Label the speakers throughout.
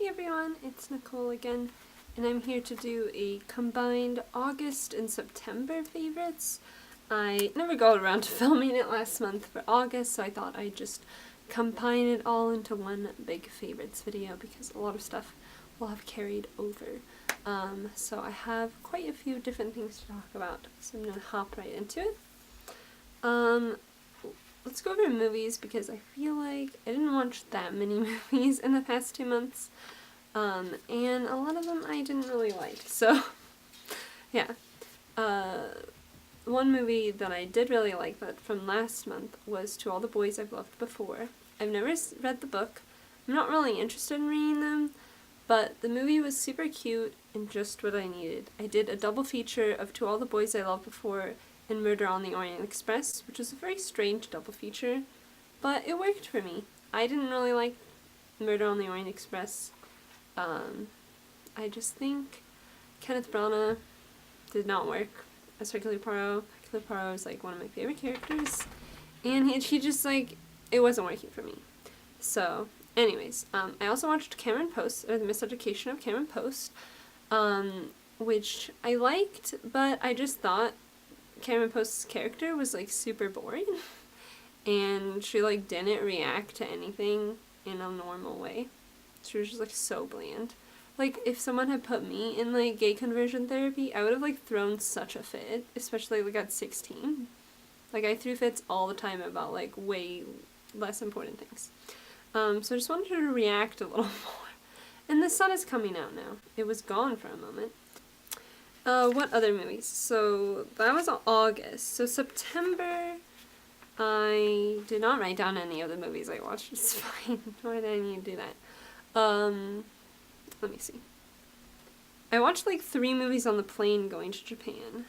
Speaker 1: Hey everyone, it's Nicole again, and I'm here to do a combined August and September favorites. I never got around to filming it last month for August, so I thought I'd just combine it all into one big favorites video because a lot of stuff will have carried over. So I have quite a few different things to talk about, so I'm going to hop right into it. Let's go over movies because I feel like I didn't watch that many movies in the past 2 months, and a lot of them I didn't really like, so yeah. One movie that I did really like that from last month was To All the Boys I've Loved Before. I've never read the book. I'm not really interested in reading them, but the movie was super cute and just what I needed. I did a double feature of To All the Boys I Loved Before and Murder on the Orient Express, which was a very strange double feature, but it worked for me. I didn't really like Murder on the Orient Express. I just think Kenneth Branagh did not work as Hercule Poirot. Hercule Poirot is like one of my favorite characters, and he just like, it wasn't working for me. So anyways, I also watched Cameron Post, or The Miseducation of Cameron Post, which I liked, but I just thought Cameron Post's character was like super boring, and she like didn't react to anything in a normal way. She was just like so bland. Like, if someone had put me in like gay conversion therapy, I would have like thrown such a fit, especially like at 16. Like, I threw fits all the time about like way less important things. So I just wanted her to react a little more. And The Sun is coming out now. It was gone for a moment. What other movies? So that was August. So September, I did not write down any of the movies I watched. It's fine. Why did I need to do that? Let me see. I watched like 3 movies on the plane going to Japan.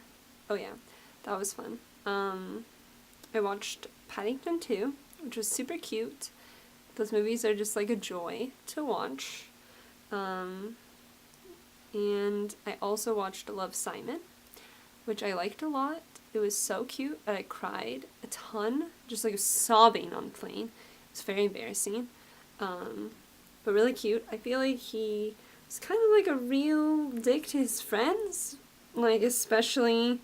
Speaker 1: Oh yeah, that was fun. I watched Paddington 2, which was super cute. Those movies are just like a joy to watch. And I also watched Love, Simon, which I liked a lot. It was so cute that I cried a ton, just like sobbing on the plane. It's very embarrassing, but really cute. I feel like he was kind of like a real dick to his friends, like especially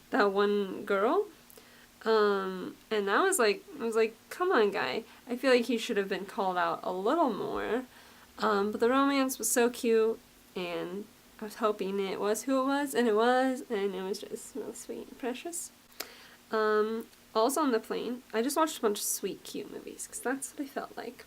Speaker 1: that one girl. And that was like, I was like, come on, guy. I feel like he should have been called out a little more. But the romance was so cute, and I was hoping it was who it was, and it was just real sweet and precious. Also on the plane, I just watched a bunch of sweet, cute movies, because that's what I felt like.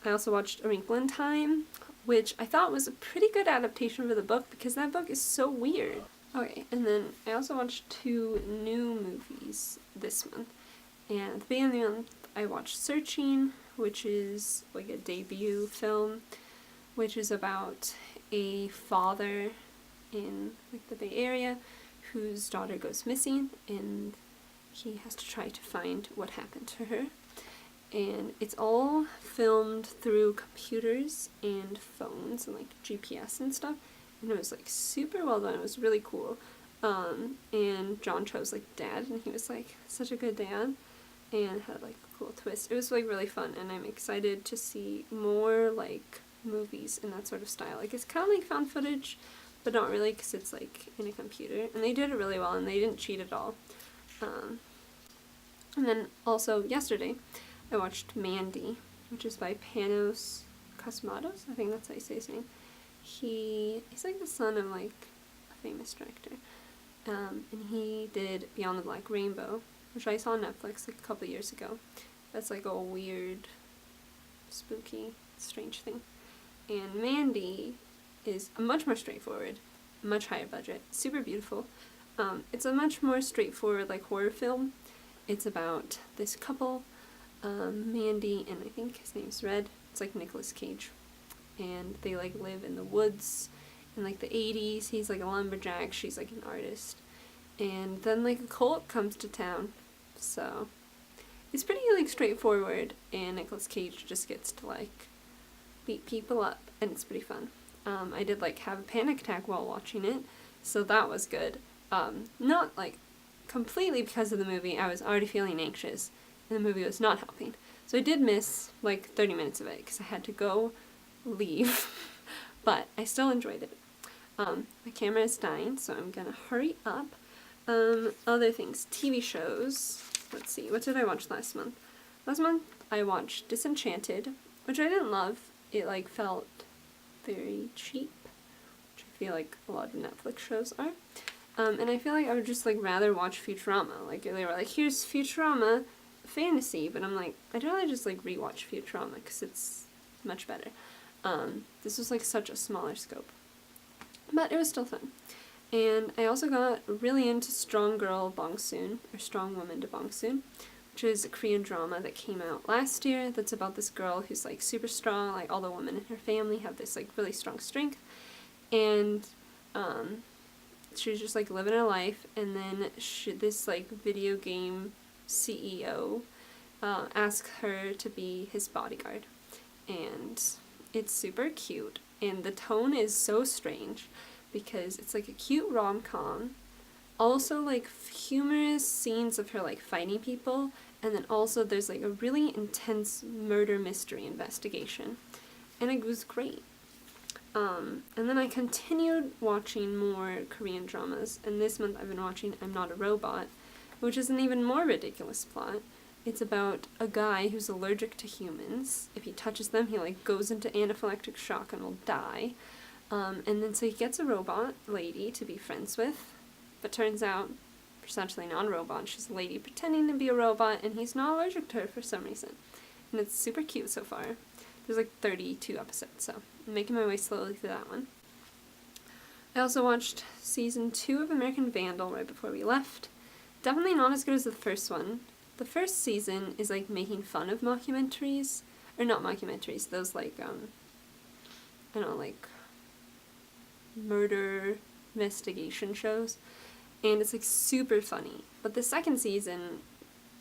Speaker 1: I also watched A Wrinkle in Time, which I thought was a pretty good adaptation for the book, because that book is so weird. Okay, and then I also watched 2 new movies this month. And at the beginning of the month, I watched Searching, which is like a debut film, which is about a father in like the Bay Area whose daughter goes missing, and he has to try to find what happened to her. And it's all filmed through computers and phones and like GPS and stuff, and it was like super well done. It was really cool. And John Cho's like dad, and he was like such a good dad and had like a cool twist. It was like really fun, and I'm excited to see more like movies in that sort of style. Like, it's kind of like found footage, but not really, because it's like in a computer, and they did it really well, and they didn't cheat at all. And then also yesterday I watched Mandy, which is by Panos Cosmatos. I think that's how you say his name. He's like the son of like a famous director, and he did Beyond the Black Rainbow, which I saw on Netflix like a couple years ago. That's like a weird, spooky, strange thing. And Mandy is much more straightforward, much higher budget, super beautiful. It's a much more straightforward like horror film. It's about this couple, Mandy and I think his name's Red. It's like Nicolas Cage, and they like live in the woods in like the 80s. He's like a lumberjack, she's like an artist, and then like a cult comes to town. So it's pretty like straightforward, and Nicolas Cage just gets to like beat people up, and it's pretty fun. I did like have a panic attack while watching it, so that was good. Not like completely because of the movie. I was already feeling anxious, and the movie was not helping. So I did miss like 30 minutes of it because I had to go leave but I still enjoyed it. My camera is dying, so I'm gonna hurry up. Other things, TV shows. Let's see, what did I watch last month? Last month I watched Disenchanted, which I didn't love. It like felt very cheap, which I feel like a lot of Netflix shows are. And I feel like I would just like rather watch Futurama. Like they were like, here's Futurama fantasy, but I'm like, I'd rather just like rewatch Futurama because it's much better. This was like such a smaller scope, but it was still fun. And I also got really into Strong Girl Bongsoon, or Strong Woman to Bongsoon, which is a Korean drama that came out last year that's about this girl who's like super strong, like all the women in her family have this like really strong strength, and she's just like living her life, and then this like video game CEO asks her to be his bodyguard, and it's super cute, and the tone is so strange because it's like a cute rom-com, also like humorous scenes of her like fighting people, and then also there's like a really intense murder mystery investigation, and it was great. And then I continued watching more Korean dramas, and this month I've been watching I'm Not a Robot, which is an even more ridiculous plot. It's about a guy who's allergic to humans. If he touches them, he like goes into anaphylactic shock and will die. And then so he gets a robot lady to be friends with, but turns out she's actually not a robot. She's a lady pretending to be a robot, and he's not allergic to her for some reason. And it's super cute so far. There's like 32 episodes, so I'm making my way slowly through that one. I also watched season 2 of American Vandal right before we left. Definitely not as good as the first one. The first season is like making fun of mockumentaries, or not mockumentaries, those like, I don't know, like murder investigation shows, and it's like super funny. But the second season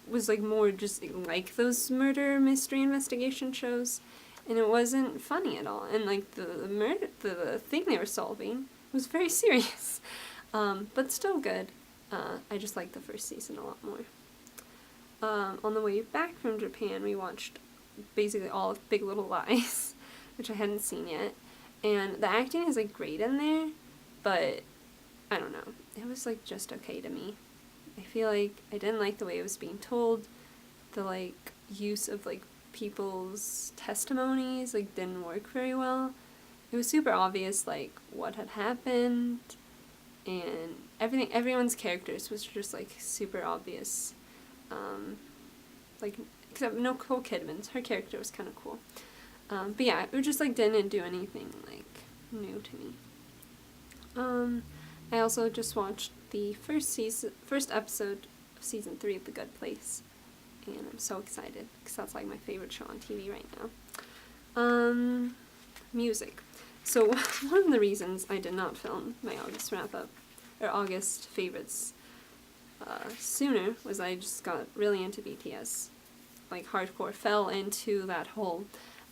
Speaker 1: was like more just like those murder mystery investigation shows, and it wasn't funny at all, and like the thing they were solving was very serious, but still good. I just liked the first season a lot more. On the way back from Japan, we watched basically all of Big Little Lies, which I hadn't seen yet, and the acting is like great in there, but I don't know, it was like just okay to me. I feel like I didn't like the way it was being told. The like use of like people's testimonies like didn't work very well. It was super obvious like what had happened, and everyone's characters was just like super obvious. Like except Nicole Kidman's, her character was kind of cool. But yeah, it just like didn't do anything like new to me. I also just watched the first episode of season 3 of The Good Place, and I'm so excited because that's like my favorite show on TV right now. Music. So one of the reasons I did not film my August wrap-up, or August favorites, sooner was I just got really into BTS. Like hardcore, fell into that hole.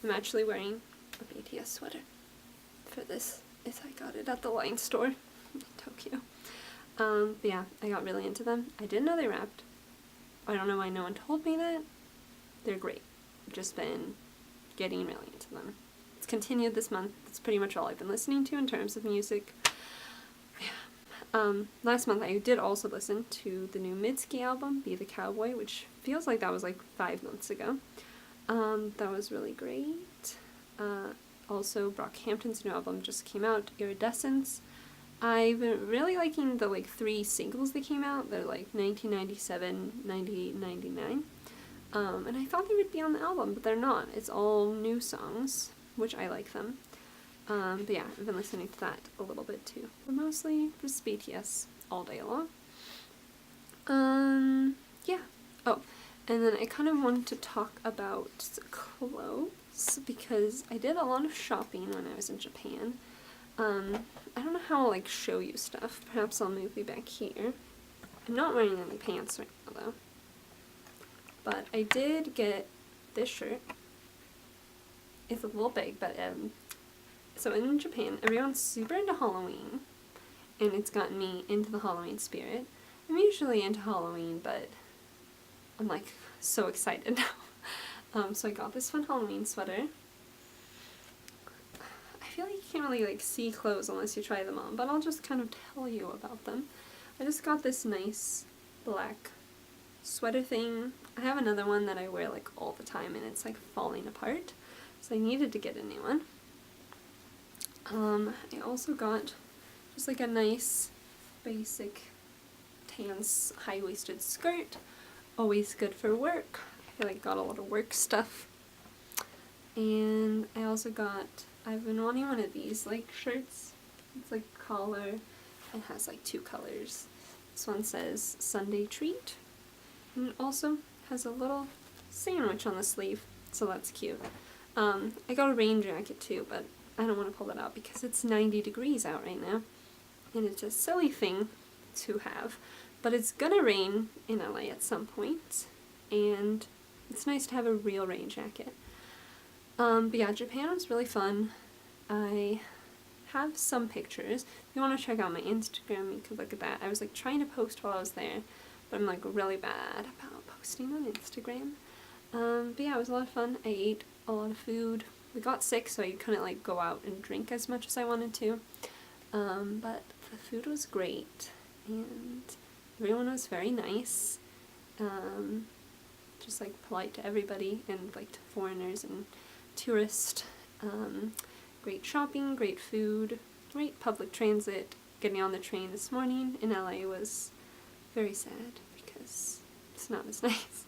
Speaker 1: I'm actually wearing a BTS sweater for this. I got it at the Line store in Tokyo. But yeah, I got really into them. I didn't know they rapped. I don't know why no one told me that. They're great. I've just been getting really into them. It's continued this month. That's pretty much all I've been listening to in terms of music. Yeah. Last month I did also listen to the new Mitski album, Be the Cowboy, which feels like that was like 5 months ago. That was really great. Also, Brockhampton's new album just came out, Iridescence. I've been really liking the like 3 singles that came out. They're like 1997, 98, 99. And I thought they would be on the album, but they're not. It's all new songs, which I like them. But yeah, I've been listening to that a little bit too. But mostly just BTS all day long. Yeah. Oh, and then I kind of wanted to talk about clothes because I did a lot of shopping when I was in Japan. I don't know how I'll like show you stuff. Perhaps I'll move you back here. I'm not wearing any pants right now though. But I did get this shirt. It's a little big, but so in Japan, everyone's super into Halloween, and it's gotten me into the Halloween spirit. I'm usually into Halloween, but I'm like so excited now. So I got this fun Halloween sweater. I feel like you can't really like see clothes unless you try them on, but I'll just kind of tell you about them. I just got this nice black sweater thing. I have another one that I wear like all the time and it's like falling apart, so I needed to get a new one. I also got just like a nice basic tan high-waisted skirt, always good for work. I feel like got a lot of work stuff. And I also got, I've been wanting one of these like shirts. It's like collar. It has like 2 colors. This one says Sunday Treat. And it also has a little sandwich on the sleeve, so that's cute. I got a rain jacket too, but I don't want to pull it out because it's 90 degrees out right now. And it's a silly thing to have. But it's gonna rain in LA at some point, and it's nice to have a real rain jacket. But yeah, Japan was really fun. I have some pictures. If you want to check out my Instagram, you could look at that. I was like trying to post while I was there, but I'm like really bad about posting on Instagram. But yeah, it was a lot of fun. I ate a lot of food. We got sick, so I couldn't like go out and drink as much as I wanted to. But the food was great, and everyone was very nice. Just like polite to everybody, and like to foreigners and tourists. Great shopping, great food, great public transit. Getting on the train this morning in LA was very sad because it's not as nice.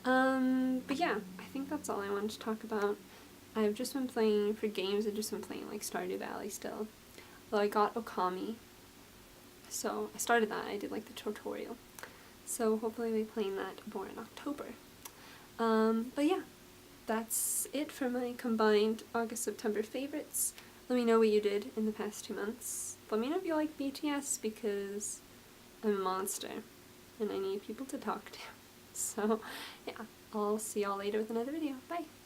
Speaker 1: But yeah, I think that's all I wanted to talk about. I've just been playing, for games, I've just been playing like Stardew Valley still. Though I got Okami, so I started that, I did like the tutorial. So hopefully I'll be playing that more in October. But yeah, that's it for my combined August-September favorites. Let me know what you did in the past 2 months. Let me know if you like BTS, because I'm a monster and I need people to talk to. So yeah, I'll see y'all later with another video. Bye!